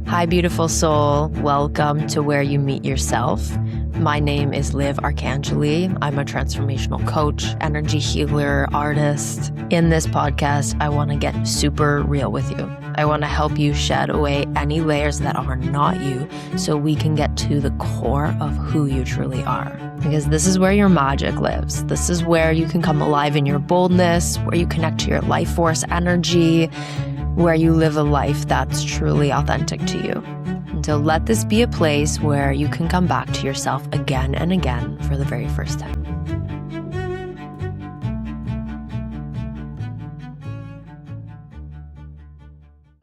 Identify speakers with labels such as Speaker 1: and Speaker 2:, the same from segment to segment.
Speaker 1: Hi, beautiful soul. Welcome to Where You Meet Yourself. My name is Liv Arcangeli. I'm a transformational coach, energy healer, artist. In this podcast, I want to get super real with you. I want to help you shed away any layers that are not you so we can get to the core of who you truly are. Because this is where your magic lives. This is where you can come alive in your boldness, where you connect to your life force energy, where you live a life that's truly authentic to you. And so let this be a place where you can come back to yourself again and again for the very first time.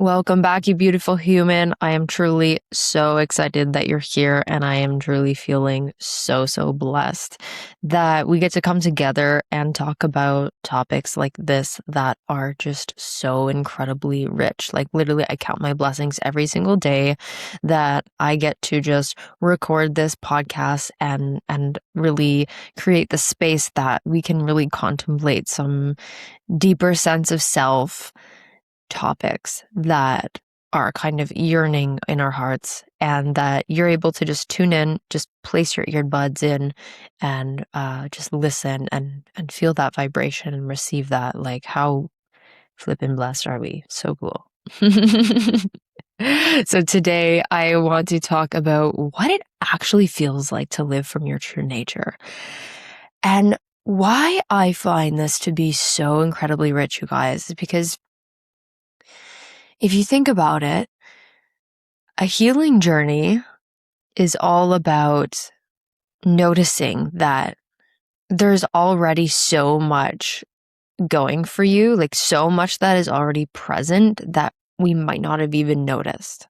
Speaker 1: Welcome back, you beautiful human. I am truly so excited that you're here, and I am truly feeling so blessed that we get to come together and talk about topics like this that are just so incredibly rich. Like literally, I count my blessings every single day that I get to just record this podcast and really create the space that we can really contemplate some deeper sense of self topics that are kind of yearning in our hearts, and that you're able to just tune in, just place your earbuds in and just listen and feel that vibration and receive that. Like, how flippin' blessed are we? So cool. So today I want to talk about what it actually feels like to live from your true nature, and why I find this to be so incredibly rich, you guys, is because if you think about it, a healing journey is all about noticing that there's already so much going for you, like so much that is already present that we might not have even noticed.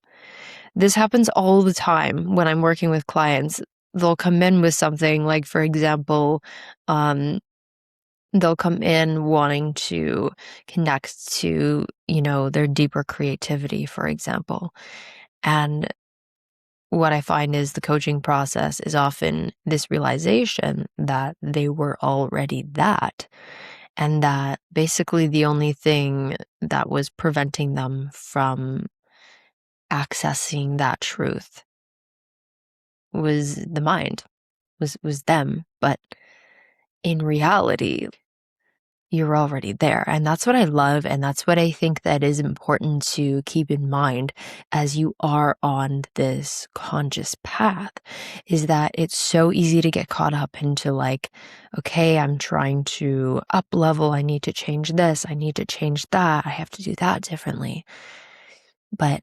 Speaker 1: This happens all the time when I'm working with clients. They'll come in with something like, for example, they'll come in wanting to connect to, their deeper creativity, for example. And what I find is the coaching process is often this realization that they were already that, and that basically the only thing that was preventing them from accessing that truth was the mind, was them. But in reality, you're already there. And that's what I love. And that's what I think that is important to keep in mind as you are on this conscious path, is that it's so easy to get caught up into like, okay, I'm trying to up level. I need to change this. I need to change that. I have to do that differently. But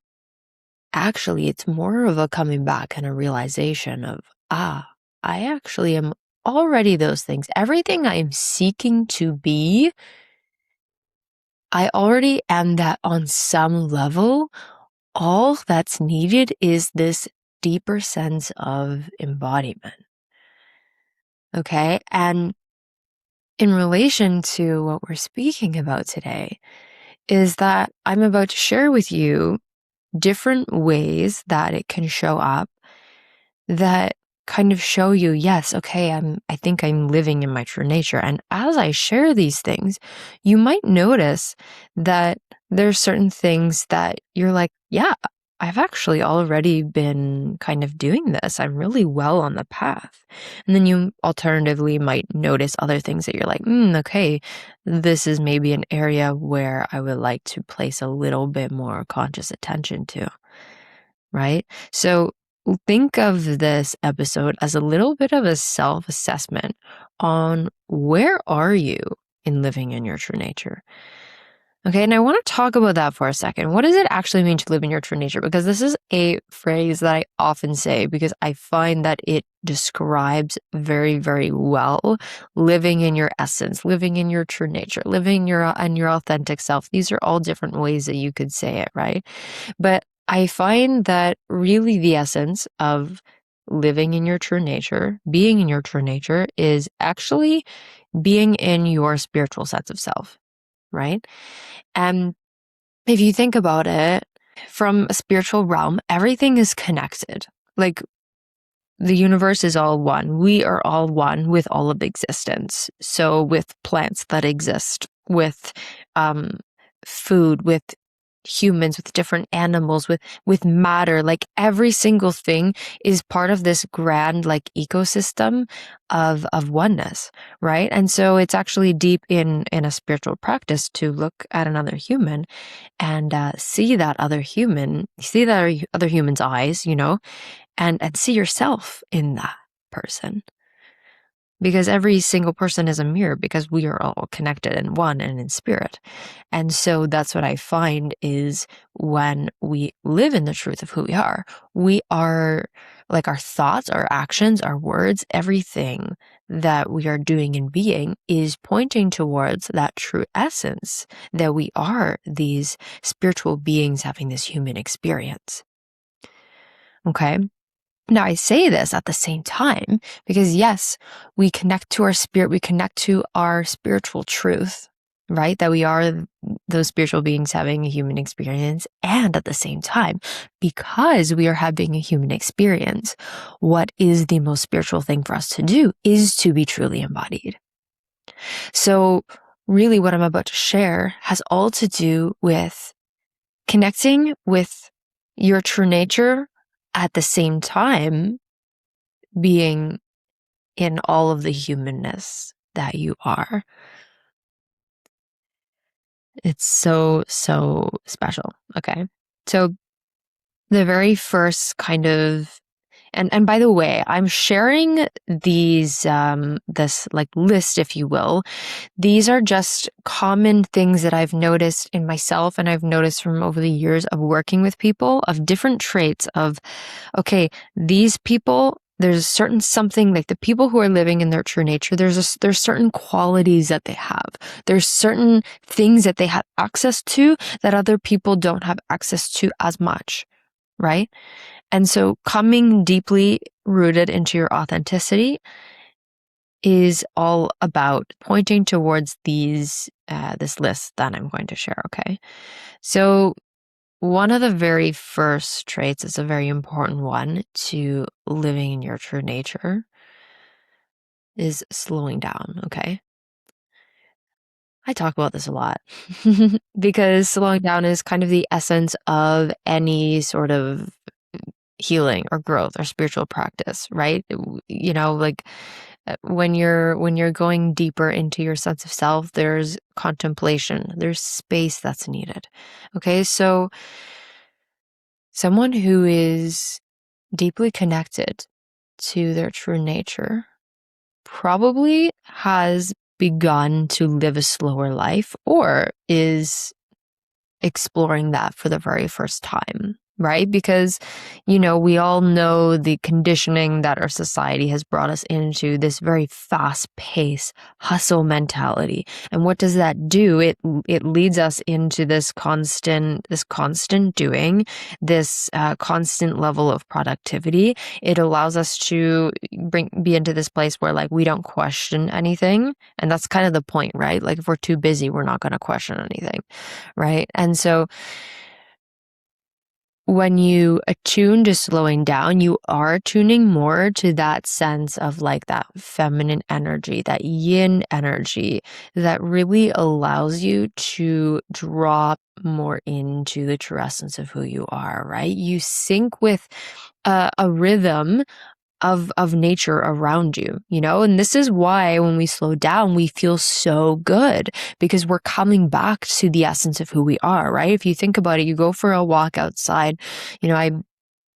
Speaker 1: actually, it's more of a coming back and a realization of, I actually am already those things. Everything I'm seeking to be, I already am that on some level. All that's needed is this deeper sense of embodiment. Okay. And in relation to what we're speaking about today, is that I'm about to share with you different ways that it can show up that kind of show you, yes, okay, I think I'm living in my true nature. And as I share these things, you might notice that there's certain things that you're like, yeah, I've actually already been kind of doing this. I'm really well on the path. And then you alternatively might notice other things that you're like, okay, this is maybe an area where I would like to place a little bit more conscious attention to, right? So think of this episode as a little bit of a self-assessment on where are you in living in your true nature. Okay, and I want to talk about that for a second. What does it actually mean to live in your true nature? Because this is a phrase that I often say because I find that it describes very, very well living in your essence, living in your true nature, living your authentic self. These are all different ways that you could say it, right? But I find that really the essence of living in your true nature, being in your true nature, is actually being in your spiritual sense of self, right? And if you think about it from a spiritual realm, everything is connected. Like the universe is all one. We are all one with all of existence. So with plants that exist, with food, with humans, with different animals, with matter. Like every single thing is part of this grand like ecosystem of oneness, right? And so it's actually deep in a spiritual practice to look at another human and see that other human, see that other human's eyes, and see yourself in that person. Because every single person is a mirror, because we are all connected in one and in spirit. And so that's what I find is when we live in the truth of who we are like our thoughts, our actions, our words, everything that we are doing and being is pointing towards that true essence that we are these spiritual beings having this human experience. Okay. Now, I say this at the same time because, yes, we connect to our spirit, we connect to our spiritual truth, right? That we are those spiritual beings having a human experience. And at the same time, because we are having a human experience, what is the most spiritual thing for us to do is to be truly embodied. So, really, what I'm about to share has all to do with connecting with your true nature at the same time being in all of the humanness that you are. It's so, so special. Okay. So the very first kind of and by the way, I'm sharing these this like list, if you will. These are just common things that I've noticed in myself and I've noticed from over the years of working with people of different traits of, okay, these people, there's a certain something like the people who are living in their true nature, there's certain qualities that they have. There's certain things that they have access to that other people don't have access to as much, right? And so coming deeply rooted into your authenticity is all about pointing towards this list that I'm going to share. Okay. So one of the very first traits is a very important one to living in your true nature is slowing down. Okay. I talk about this a lot because slowing down is kind of the essence of any sort of healing or growth or spiritual practice, right? Like when you're going deeper into your sense of self, there's contemplation, there's space that's needed. Okay, so someone who is deeply connected to their true nature probably has begun to live a slower life or is exploring that for the very first time, right? Because, we all know the conditioning that our society has brought us into this very fast paced hustle mentality. And what does that do? It leads us into this constant doing, this constant level of productivity. It allows us to be into this place where like we don't question anything. And that's kind of the point, right? Like if we're too busy, we're not going to question anything, right? And so when you attune to slowing down, you are tuning more to that sense of like that feminine energy, that yin energy that really allows you to drop more into the true essence of who you are, right? You sync with a rhythm of nature around you, and this is why when we slow down, we feel so good because we're coming back to the essence of who we are, right? If you think about it, you go for a walk outside, I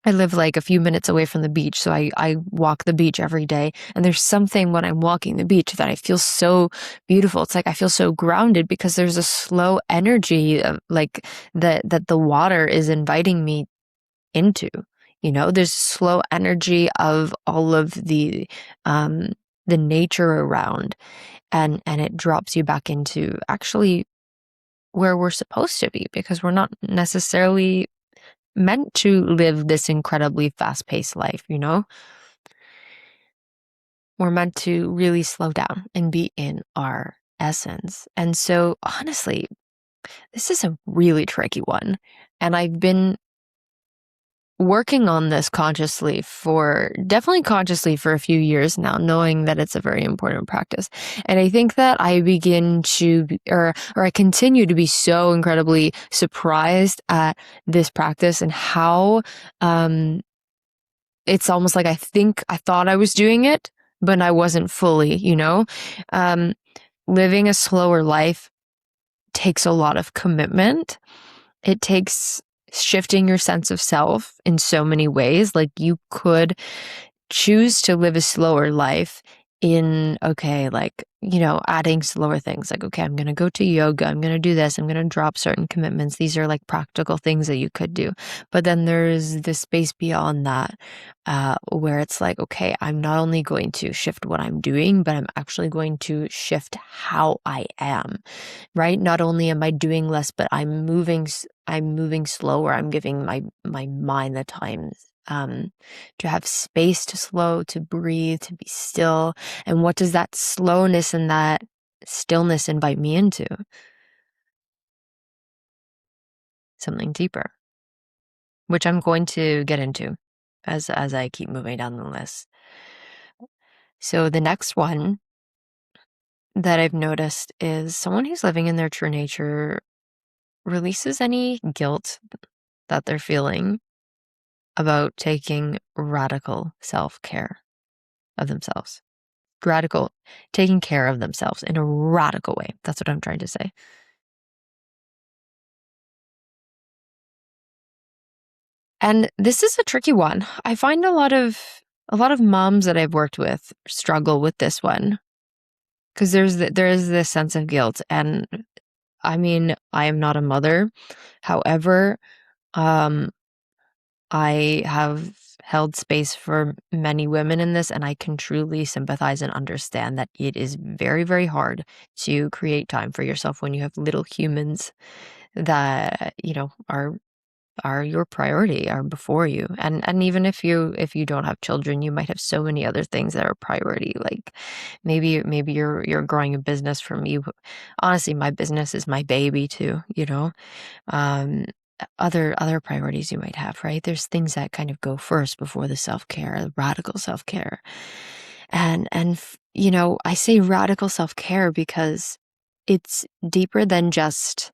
Speaker 1: live like a few minutes away from the beach, so I walk the beach every day. And there's something when I'm walking the beach that I feel so beautiful. It's like I feel so grounded because there's a slow energy of like that the water is inviting me into. There's slow energy of all of the nature around, and it drops you back into actually where we're supposed to be because we're not necessarily meant to live this incredibly fast-paced life. We're meant to really slow down and be in our essence. And so honestly, this is a really tricky one, and I've been working on this definitely consciously for a few years now, knowing that it's a very important practice. And I think that I begin to, or I continue to be so incredibly surprised at this practice and how, it's almost like I thought I was doing it, but I wasn't fully, um, living a slower life takes a lot of commitment. It takes shifting your sense of self in so many ways. Like you could choose to live a slower life in, okay, like, adding slower things like, okay, I'm going to go to yoga. I'm going to do this. I'm going to drop certain commitments. These are like practical things that you could do. But then there's this space beyond that, where it's like, okay, I'm not only going to shift what I'm doing, but I'm actually going to shift how I am, right? Not only am I doing less, but I'm moving slower. I'm giving my mind the time to have space to slow, to breathe, to be still. And what does that slowness and that stillness invite me into? Something deeper, which I'm going to get into as I keep moving down the list. So the next one that I've noticed is someone who's living in their true nature releases any guilt that they're feeling about taking radical self-care of themselves. Radical, taking care of themselves in a radical way. That's what I'm trying to say. And this is a tricky one. I find a lot of moms that I've worked with struggle with this one because there is this sense of guilt. And I mean, I am not a mother. However, um, I have held space for many women in this, and I can truly sympathize and understand that it is very, very hard to create time for yourself when you have little humans that, are your priority, are before you. And even if you don't have children, you might have so many other things that are priority. Like maybe you're growing a business. For me, honestly, my business is my baby too, um other priorities you might have, right? There's things that kind of go first before the self-care, the radical self-care. I say radical self-care because it's deeper than just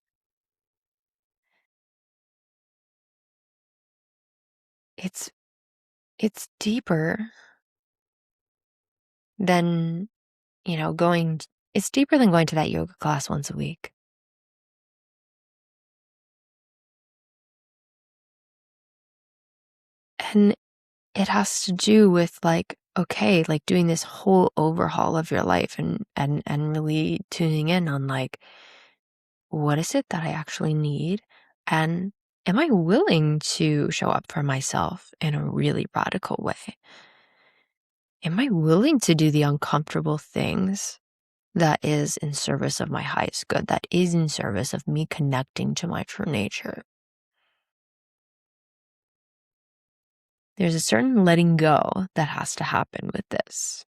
Speaker 1: it's it's deeper than, going it's deeper than going to that yoga class once a week. And it has to do with like, okay, like doing this whole overhaul of your life and really tuning in on like, what is it that I actually need? And am I willing to show up for myself in a really radical way? Am I willing to do the uncomfortable things that is in service of my highest good, that is in service of me connecting to my true nature? There's a certain letting go that has to happen with this,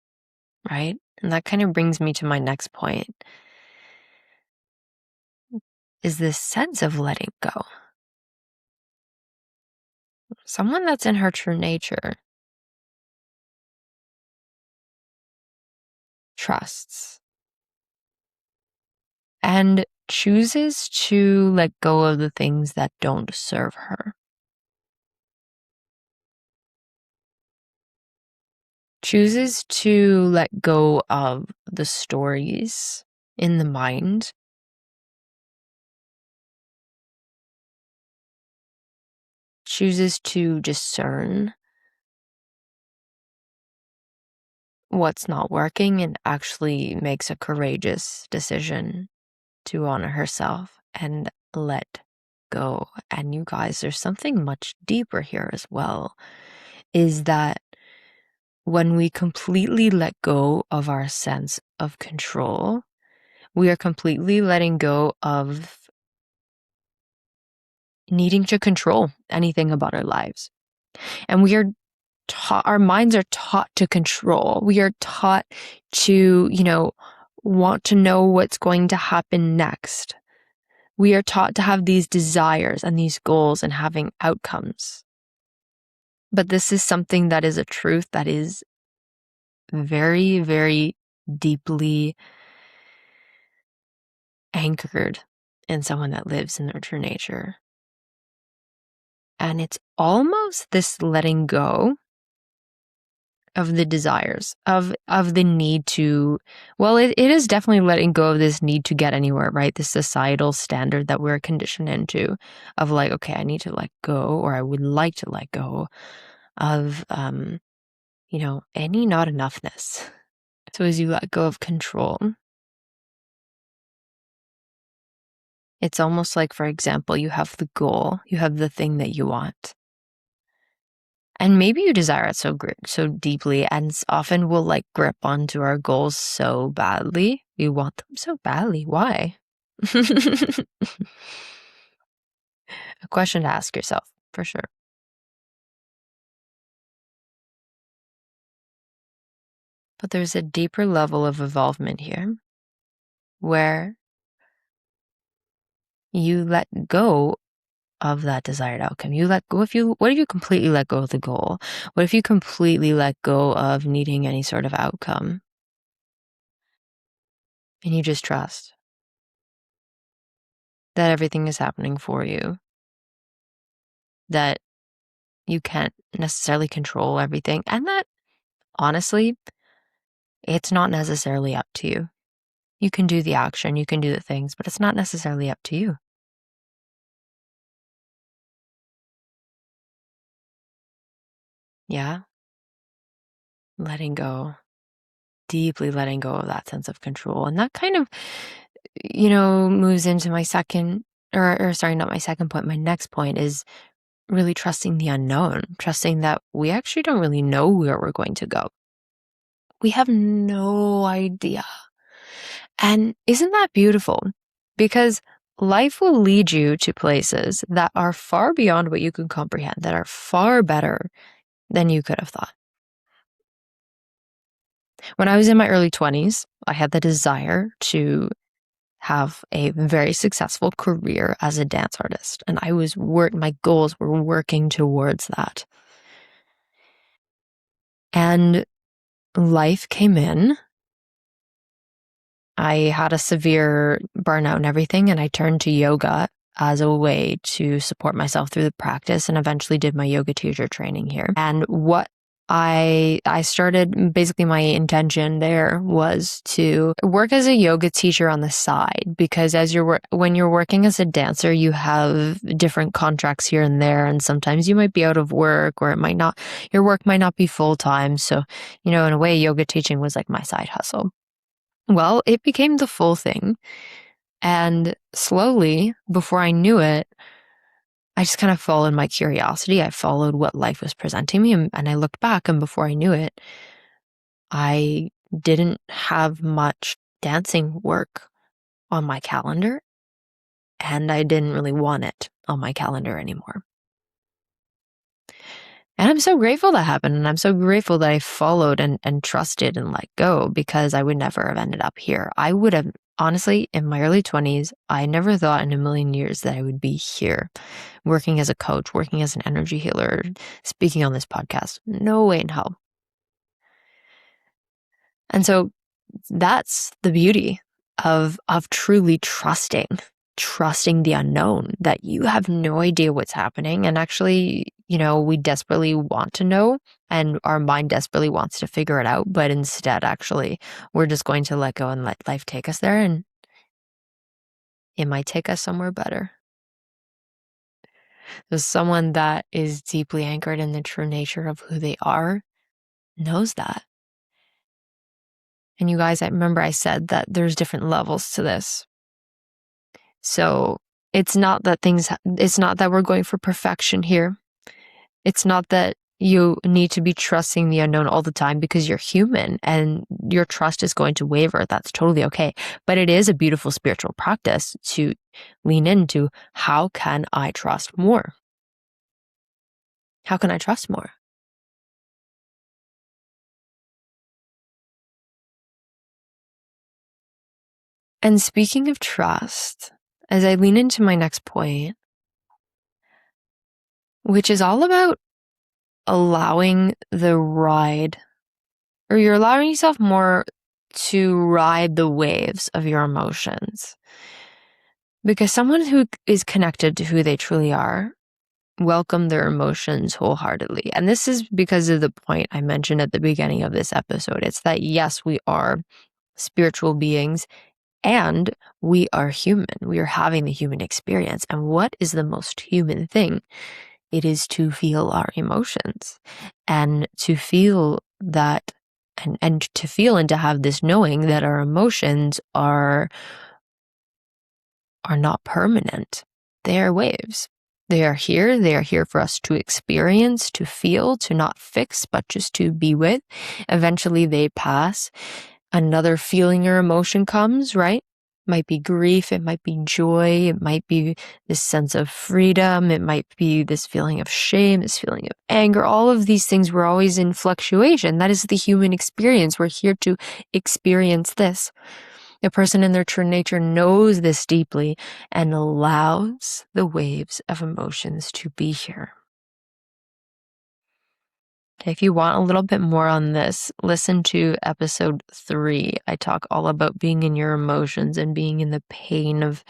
Speaker 1: right? And that kind of brings me to my next point, is this sense of letting go. Someone that's in her true nature trusts and chooses to let go of the things that don't serve her. Chooses to let go of the stories in the mind. Chooses to discern what's not working and actually makes a courageous decision to honor herself and let go. And you guys, there's something much deeper here as well, is that when we completely let go of our sense of control, we are completely letting go of needing to control anything about our lives. And we are taught, our minds are taught to control. We are taught to, want to know what's going to happen next. We are taught to have these desires and these goals and having outcomes. But this is something that is a truth that is very, very deeply anchored in someone that lives in their true nature. And it's almost this letting go of the desires, of the need to, well, it is definitely letting go of this need to get anywhere, right? This societal standard that we're conditioned into of like, okay, I need to let go, or I would like to let go of, any not enoughness. So as you let go of control, it's almost like, for example, you have the goal, you have the thing that you want. And maybe you desire it so deeply, and often we'll like grip onto our goals so badly. We want them so badly. Why? A question to ask yourself, for sure. But there's a deeper level of involvement here where you let go of that desired outcome. You let go what if you completely let go of the goal? What if you completely let go of needing any sort of outcome and you just trust that everything is happening for you, that you can't necessarily control everything, and that honestly, it's not necessarily up to you. You can do the action, you can do the things, but it's not necessarily up to you. Yeah? Letting go, deeply letting go of that sense of control. And that kind of, moves into my second, or sorry, not my second point. My next point is really trusting the unknown, trusting that we actually don't really know where we're going to go. We have no idea. And isn't that beautiful? Because life will lead you to places that are far beyond what you can comprehend, that are far better than you could have thought. When I was in my early 20s, I had the desire to have a very successful career as a dance artist. And my goals were working towards that. And life came in. I had a severe burnout and everything, and I turned to yoga as a way to support myself through the practice, and eventually did my yoga teacher training here. And what I started, basically my intention there was to work as a yoga teacher on the side, because when you're working as a dancer, you have different contracts here and there, and sometimes you might be out of work, or your work might not be full time. So, in a way, yoga teaching was like my side hustle. Well, it became the full thing. And slowly, before I knew it, I just kind of followed my curiosity. I followed what life was presenting me. And I looked back, and before I knew it, I didn't have much dancing work on my calendar. And I didn't really want it on my calendar anymore. And I'm so grateful that happened. And I'm so grateful that I followed and trusted and let go, because I would never have ended up here. I would have, honestly, in my early 20s, I never thought in a million years that I would be here working as a coach, working as an energy healer, speaking on this podcast. No way in hell. And so that's the beauty of truly trusting the unknown, that you have no idea what's happening. And actually, we desperately want to know, and our mind desperately wants to figure it out. But instead, actually, we're just going to let go and let life take us there. And it might take us somewhere better. There's someone that is deeply anchored in the true nature of who they are knows that. And you guys, I remember I said that there's different levels to this. So it's not that we're going for perfection here. It's not that you need to be trusting the unknown all the time, because you're human and your trust is going to waver. That's totally okay. But it is a beautiful spiritual practice to lean into, how can I trust more? How can I trust more? And speaking of trust, as I lean into my next point, which is all about allowing the ride, or you're allowing yourself more to ride the waves of your emotions. Because someone who is connected to who they truly are welcome their emotions wholeheartedly. And this is because of the point I mentioned at the beginning of this episode. It's that, yes, we are spiritual beings and we are human. We are having the human experience. And what is the most human thing? It is to feel our emotions and to feel that and to feel and to have this knowing that our emotions are not permanent. They are waves. They are here. They are here for us to experience, to feel, to not fix, but just to be with. Eventually they pass. Another feeling or emotion comes, right? Might be grief, it might be joy, it might be this sense of freedom, it might be this feeling of shame, this feeling of anger. All of these things, we're always in fluctuation. That is the human experience. We're here to experience this. A person in their true nature knows this deeply and allows the waves of emotions to be here. Okay, if you want a little bit more on this, listen to episode 3. I talk all about being in your emotions and being in the pain of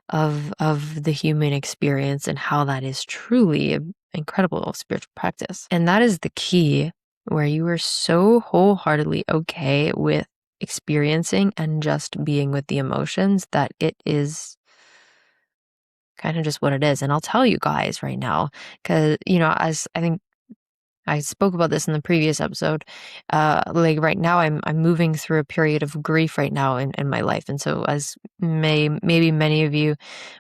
Speaker 1: the human experience and how that is truly an incredible spiritual practice. And that is the key, where you are so wholeheartedly okay with experiencing and just being with the emotions that it is kind of just what it is. And I'll tell you guys right now, because, as I think I spoke about this in the previous episode. Like right now, I'm moving through a period of grief right now in my life, and so as maybe many of you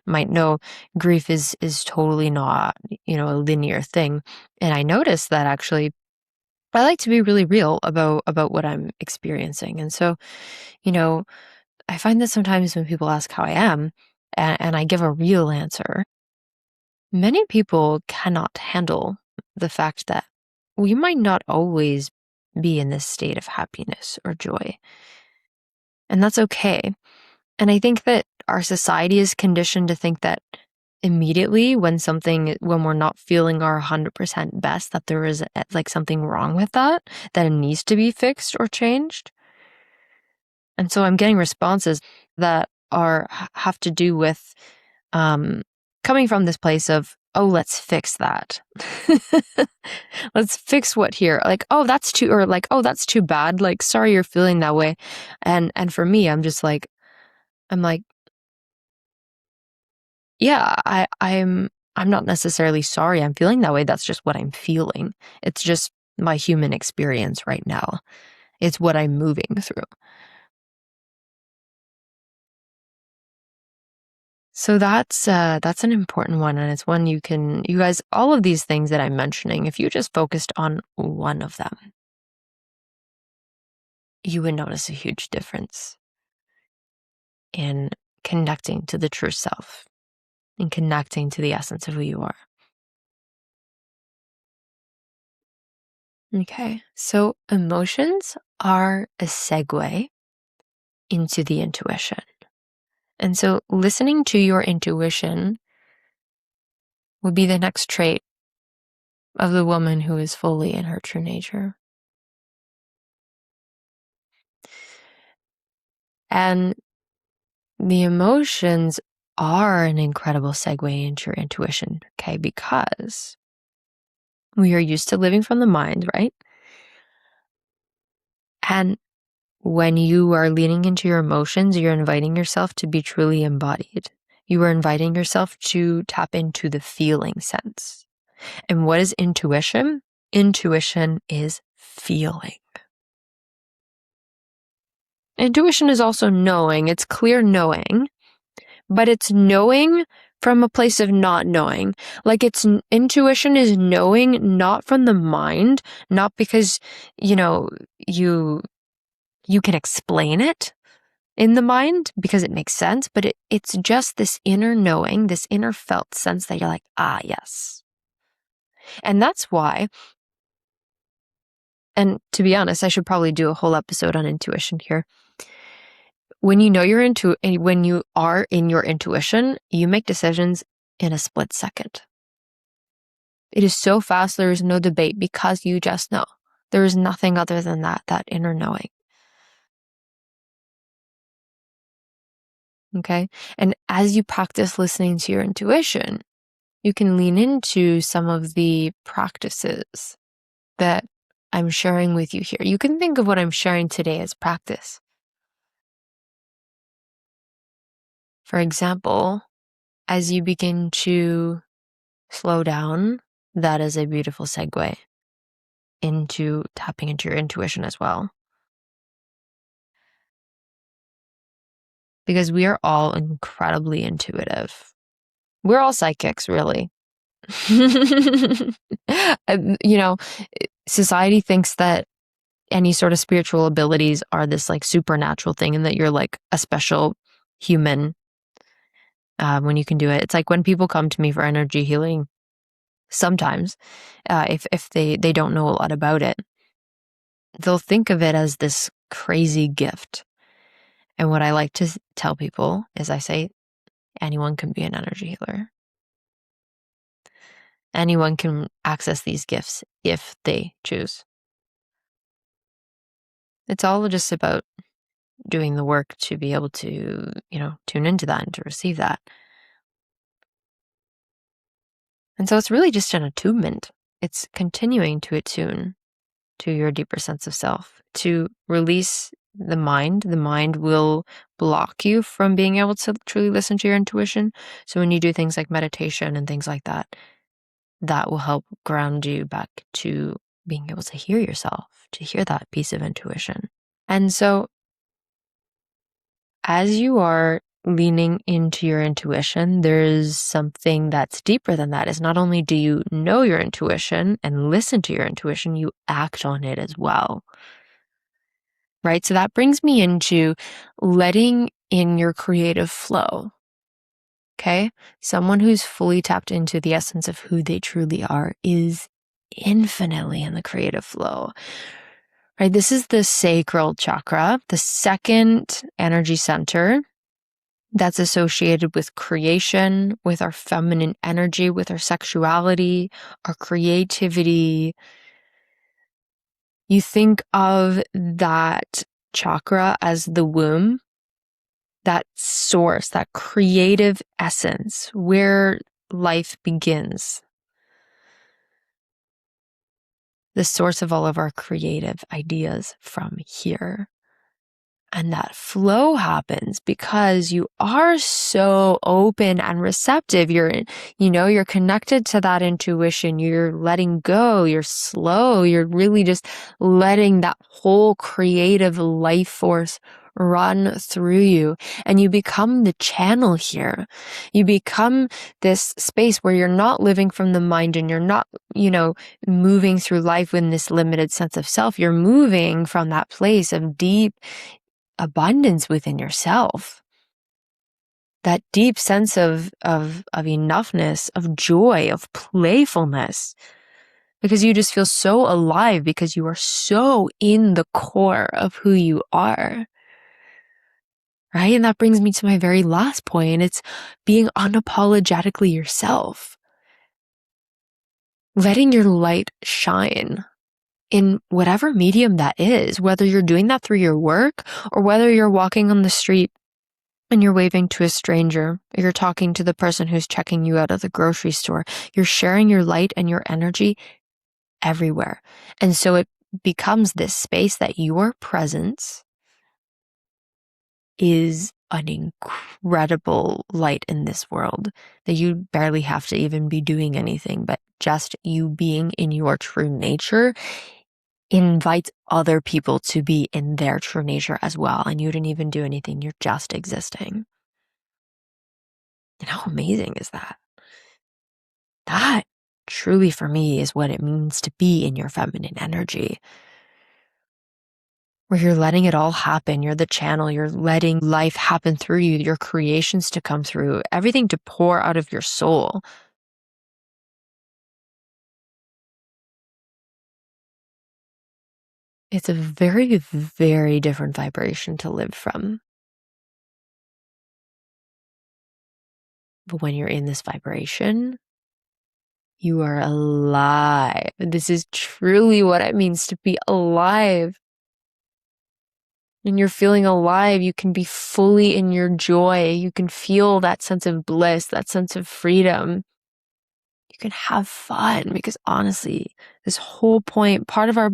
Speaker 1: might know, grief is totally not a linear thing. And I noticed that actually, I like to be really real about what I'm experiencing, and so I find that sometimes when people ask how I am, and I give a real answer, many people cannot handle the fact that we might not always be in this state of happiness or joy. And that's okay. And I think that our society is conditioned to think that immediately when we're not feeling our 100% best, that there is like something wrong with that it needs to be fixed or changed. And so I'm getting responses that have to do with coming from this place of, oh, let's fix that. Let's fix what here. Like, oh, that's too, or like, oh, that's too bad. Like, sorry you're feeling that way. And for me, I'm like, yeah, I'm not necessarily sorry I'm feeling that way. That's just what I'm feeling. It's just my human experience right now. It's what I'm moving through. So that's an important one, and it's one you guys, all of these things that I'm mentioning, if you just focused on one of them, you would notice a huge difference in connecting to the true self and connecting to the essence of who you are. Okay, so emotions are a segue into the intuition. And so listening to your intuition would be the next trait of the woman who is fully in her true nature. And the emotions are an incredible segue into your intuition, okay? Because we are used to living from the mind, right? And when you are leaning into your emotions, you're inviting yourself to be truly embodied. You are inviting yourself to tap into the feeling sense. And what is intuition? Intuition is feeling. Intuition is also knowing. It's clear knowing, but it's knowing from a place of not knowing. Like intuition is knowing not from the mind, not because, you can explain it in the mind because it makes sense, but it's just this inner knowing, this inner felt sense that you're like, ah, yes. And that's why, and to be honest, I should probably do a whole episode on intuition here. When you know when you are in your intuition, you make decisions in a split second. It is so fast, there is no debate because you just know. There is nothing other than that inner knowing. Okay. And as you practice listening to your intuition, you can lean into some of the practices that I'm sharing with you here. You can think of what I'm sharing today as practice. For example, as you begin to slow down, that is a beautiful segue into tapping into your intuition as well. Because we are all incredibly intuitive. We're all psychics, really. You know, society thinks that any sort of spiritual abilities are this like supernatural thing and that you're like a special human when you can do it. It's like when people come to me for energy healing, sometimes if they don't know a lot about it, they'll think of it as this crazy gift. And what I like to tell people is I say, anyone can be an energy healer. Anyone can access these gifts if they choose. It's all just about doing the work to be able to, tune into that and to receive that. And so it's really just an attunement. It's continuing to attune to your deeper sense of self, to release the mind. The mind will block you from being able to truly listen to your intuition. So when you do things like meditation and things like that, that will help ground you back to being able to hear yourself, to hear that piece of intuition. And so as you are leaning into your intuition, there's something that's deeper than that. Is not only do you know your intuition and listen to your intuition, you act on it as well. Right? So that brings me into letting in your creative flow. Okay? Someone who's fully tapped into the essence of who they truly are is infinitely in the creative flow. Right? This is the sacral chakra, the second energy center that's associated with creation, with our feminine energy, with our sexuality, our creativity. You think of that chakra as the womb, that source, that creative essence where life begins. The source of all of our creative ideas from here. And that flow happens because you are so open and receptive. You're connected to that intuition. You're letting go. You're slow. You're really just letting that whole creative life force run through you. And you become the channel here. You become this space where you're not living from the mind and you're not, moving through life with this limited sense of self. You're moving from that place of deep abundance within yourself, that deep sense of enoughness, of joy, of playfulness, because you just feel so alive because you are so in the core of who you are. Right? And that brings me to my very last point. It's being unapologetically yourself, letting your light shine in whatever medium that is, whether you're doing that through your work or whether you're walking on the street and you're waving to a stranger, or you're talking to the person who's checking you out at the grocery store. You're sharing your light and your energy everywhere. And so it becomes this space that your presence is an incredible light in this world, that you barely have to even be doing anything, but just you being in your true nature invites other people to be in their true nature as well. And you didn't even do anything. You're just existing. And how amazing is that? That truly for me is what it means to be in your feminine energy, where you're letting it all happen. You're the channel. You're letting life happen through you, your creations to come through, everything to pour out of your soul. It's a very, very different vibration to live from. But when you're in this vibration, You are alive. This is truly what it means to be alive. When you're feeling alive, you can be fully in your joy. You can feel that sense of bliss, that sense of freedom. You can have fun because honestly, this whole point, part of our,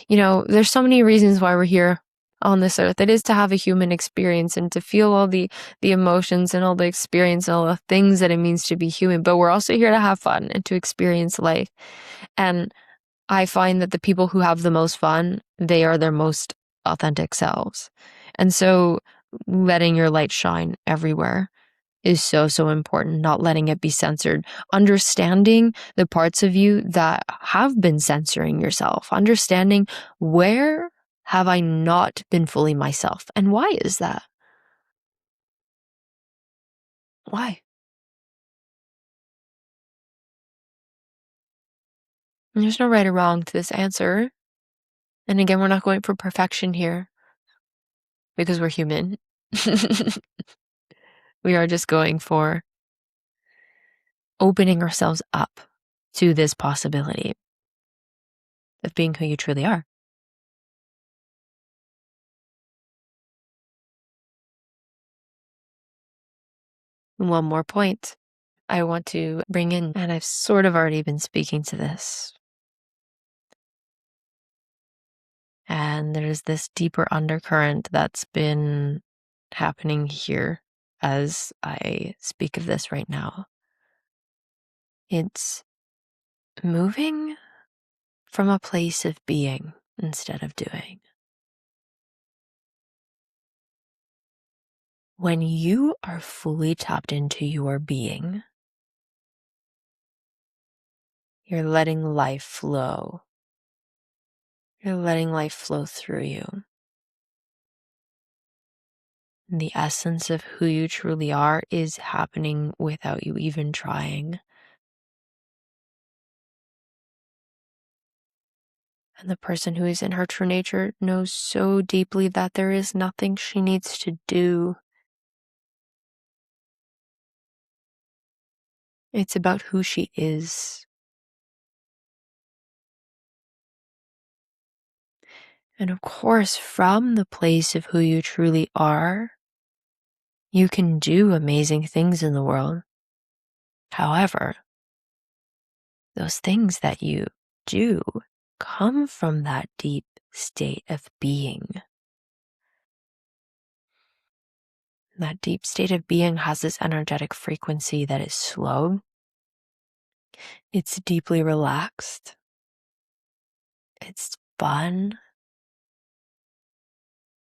Speaker 1: there's so many reasons why we're here on this earth. It is to have a human experience and to feel all the emotions and all the experience and all the things that it means to be human. But we're also here to have fun and to experience life. And I find that the people who have the most fun, they are their most authentic selves. And so letting your light shine everywhere is so, so important, not letting it be censored. Understanding the parts of you that have been censoring yourself. Understanding, where have I not been fully myself? And why is that? Why? And there's no right or wrong to this answer. And again, we're not going for perfection here because we're human. We are just going for opening ourselves up to this possibility of being who you truly are. One more point I want to bring in, and I've sort of already been speaking to this. And there's this deeper undercurrent that's been happening here as I speak of this right now. It's moving from a place of being instead of doing. When you are fully tapped into your being, you're letting life flow. You're letting life flow through you. The essence of who you truly are is happening without you even trying. And the person who is in her true nature knows so deeply that there is nothing she needs to do. It's about who she is. And of course, from the place of who you truly are, you can do amazing things in the world. However, those things that you do come from that deep state of being. That deep state of being has this energetic frequency that is slow. It's deeply relaxed. It's fun.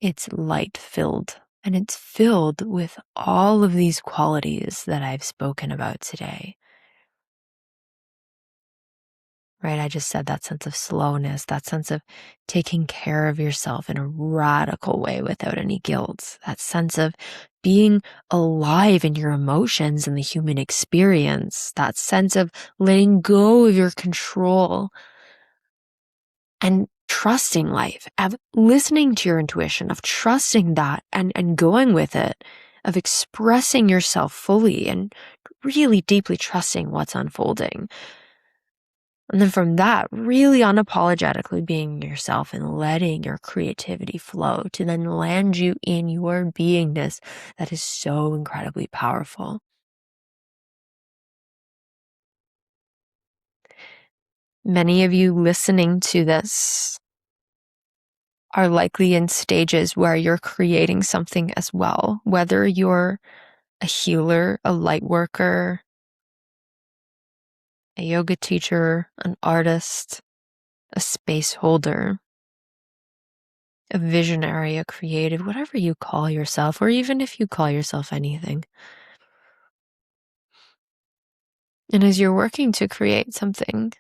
Speaker 1: It's light-filled. And it's filled with all of these qualities that I've spoken about today. Right? I just said that sense of slowness, that sense of taking care of yourself in a radical way without any guilt, that sense of being alive in your emotions and the human experience, that sense of letting go of your control and trusting life, of listening to your intuition, of trusting that and going with it, of expressing yourself fully and really deeply trusting what's unfolding. And then from that, really unapologetically being yourself and letting your creativity flow to then land you in your beingness that is so incredibly powerful. Many of you listening to this are likely in stages where you're creating something as well, whether you're a healer, a light worker, a yoga teacher, an artist, a space holder, a visionary, a creative, whatever you call yourself, or even if you call yourself anything. And as you're working to create something,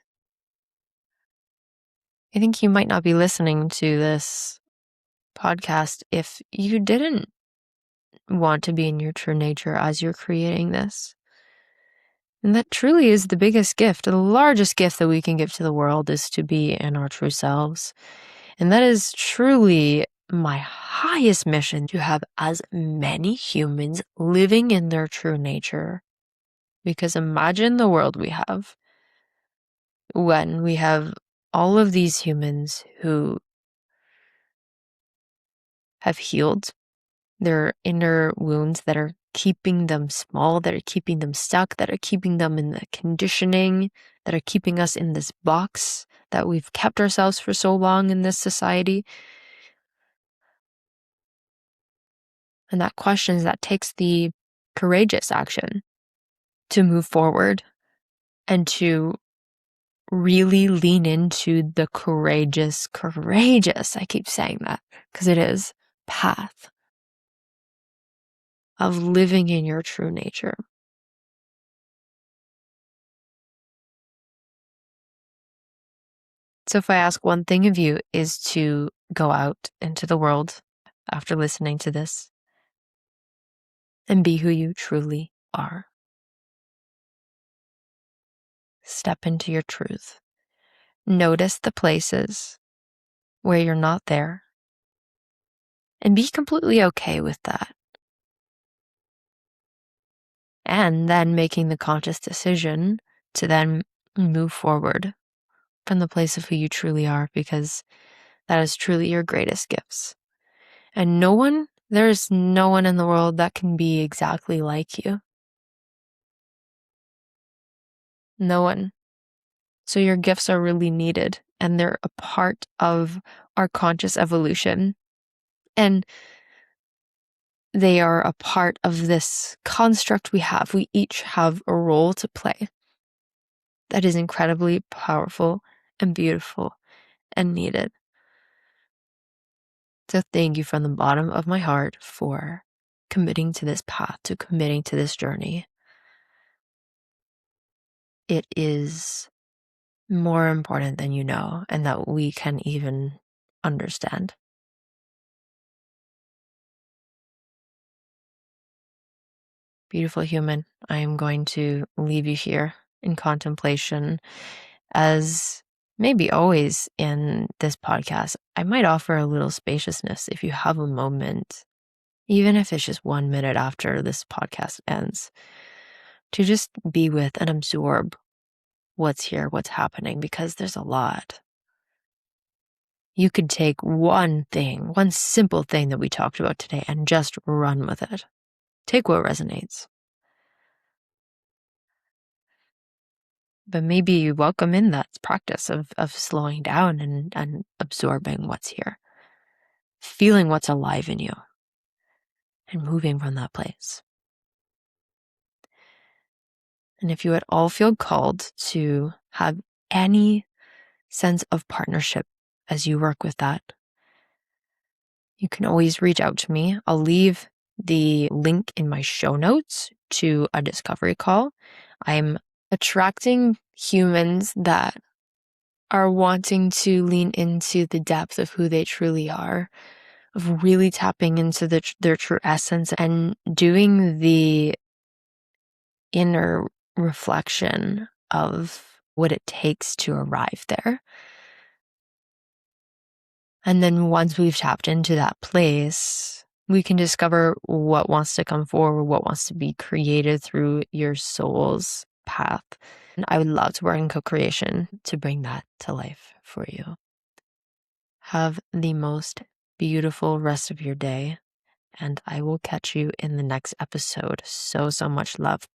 Speaker 1: I think you might not be listening to this podcast if you didn't want to be in your true nature as you're creating this. And that truly is the biggest gift. The largest gift that we can give to the world is to be in our true selves. And that is truly my highest mission, to have as many humans living in their true nature. Because imagine the world we have when we have all of these humans who have healed their inner wounds that are keeping them small, that are keeping them stuck, that are keeping them in the conditioning, that are keeping us in this box that we've kept ourselves for so long in this society. And that questions, that takes the courageous action to move forward and to really lean into the courageous, I keep saying that because it is, path of living in your true nature. So if I ask one thing of you is to go out into the world after listening to this and be who you truly are. Step into your truth. Notice the places where you're not there and be completely okay with that. And then making the conscious decision to then move forward from the place of who you truly are, because that is truly your greatest gifts. And there's no one in the world that can be exactly like you. No one. So your gifts are really needed, and they're a part of our conscious evolution. And they are a part of this construct we have. We each have a role to play that is incredibly powerful and beautiful and needed. So thank you from the bottom of my heart for committing to this path, to committing to this journey. It is more important than you know, and that we can even understand. Beautiful human, I am going to leave you here in contemplation. As maybe always in this podcast, I might offer a little spaciousness if you have a moment, even if it's just 1 minute after this podcast ends, to just be with and absorb what's here, what's happening, because there's a lot. You could take one thing, one simple thing that we talked about today, and just run with it. Take what resonates. But maybe you welcome in that practice of slowing down and absorbing what's here, feeling what's alive in you, and moving from that place. And if you at all feel called to have any sense of partnership as you work with that, you can always reach out to me. I'll leave the link in my show notes to a discovery call. I'm attracting humans that are wanting to lean into the depth of who they truly are, of really tapping into their true essence and doing the inner reflection of what it takes to arrive there. And then once we've tapped into that place, we can discover what wants to come forward, what wants to be created through your soul's path. And I would love to work in co-creation to bring that to life for you. Have the most beautiful rest of your day, and I will catch you in the next episode. So much love.